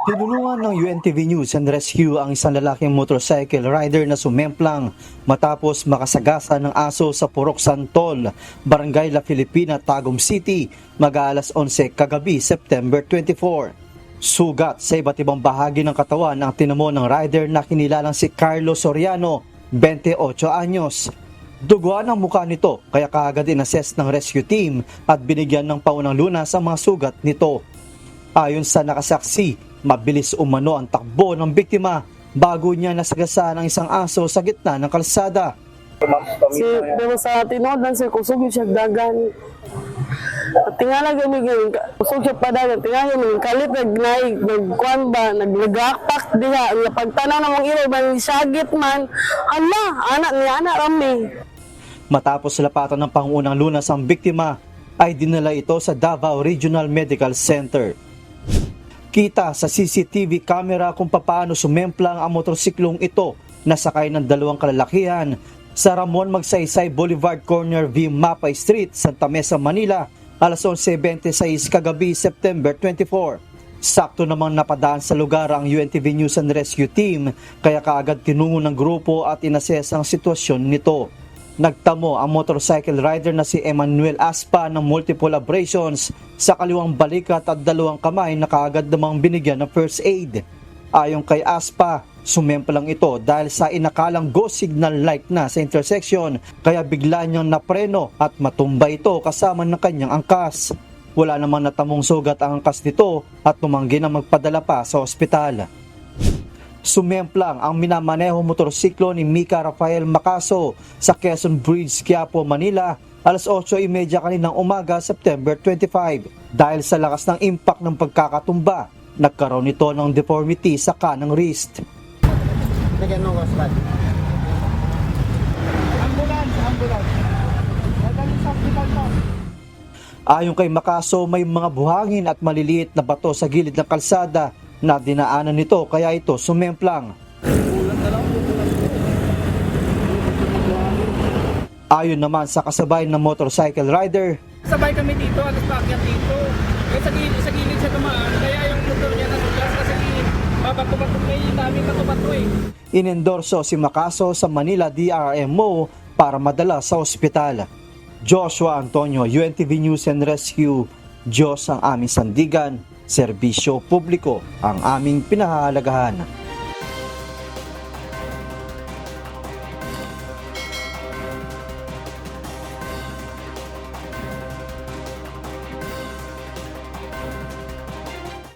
Tinulungan ng UNTV News and Rescue ang isang lalaking motorcycle rider na sumemplang matapos makasagasa ng aso sa Purok Santol, Barangay La Filipina, Tagum City, mag-aalas 11 kagabi, September 24. Sugat sa iba't ibang bahagi ng katawan ang tinamo ng rider na kinilalang si Carlos Soriano, 28 anyos. Duguan ang mukha nito kaya kaagad inassess ng rescue team at binigyan ng paunang lunas ang mga sugat nito. Ayon sa nakasaksi, mabilis umano ang takbo ng biktima bago niya nasagasaan ang isang aso sa gitna ng kalsada. Pero sa tinodan sir, kusog yun siya dagan. At tingala gamigin, kusog siya padagan, tingala gamigin, kalit nagkuhan ba, naglagakpak diha, ang pagtanaw na mong ilay, manisagit man, hala, anak niya, anak rami. Matapos lapatan ng pangunang lunas ang biktima, ay dinala ito sa Davao Regional Medical Center. Kita sa CCTV camera kung papaano sumemplang ang motorsiklong ito na sakay ng dalawang kalalakihan sa Ramon Magsaysay Boulevard Corner V. Mapay Street, Santa Mesa, Manila, alas 11:26 kagabi, September 24. Sakto namang napadaan sa lugar ang UNTV News and Rescue Team kaya kaagad tinungo ng grupo at inassess ang sitwasyon nito. Nagtamo ang motorcycle rider na si Emmanuel Aspa ng multiple abrasions sa kaliwang balikat at dalawang kamay na kaagad namang binigyan ng first aid. Ayon kay Aspa, sumemplang ito dahil sa inakalang go signal light na sa intersection kaya bigla niyang napreno at matumba ito kasama ng kanyang angkas. Wala namang natamong sugat ang angkas nito at tumanggi na magpadala pa sa ospital. Sumemplang ang minamaneho motorsiklo ni Mika Rafael Macaso sa Quezon Bridge, Quiapo, Manila, alas 8:30 kaninang umaga, September 25. Dahil sa lakas ng impact ng pagkakatumba, nagkaroon ito ng deformity sa kanang wrist. Ayon kay Macaso, may mga buhangin at maliliit na bato sa gilid ng kalsada na dinaanan nito kaya ito sumemplang. Ayon naman sa kasabay ng motorcycle rider, sabay kami dito at paakyat dito. Sa gilid siya tumaan, kaya yung motor niya nasugas kasi babato-bato na yung daming bato-bato eh. inendorso si Macaso sa Manila DRMO para madala sa ospital. Joshua Antonio, UNTV News and Rescue. Diyos ang aming sandigan, serbisyo publiko ang aming pinahahalagahan.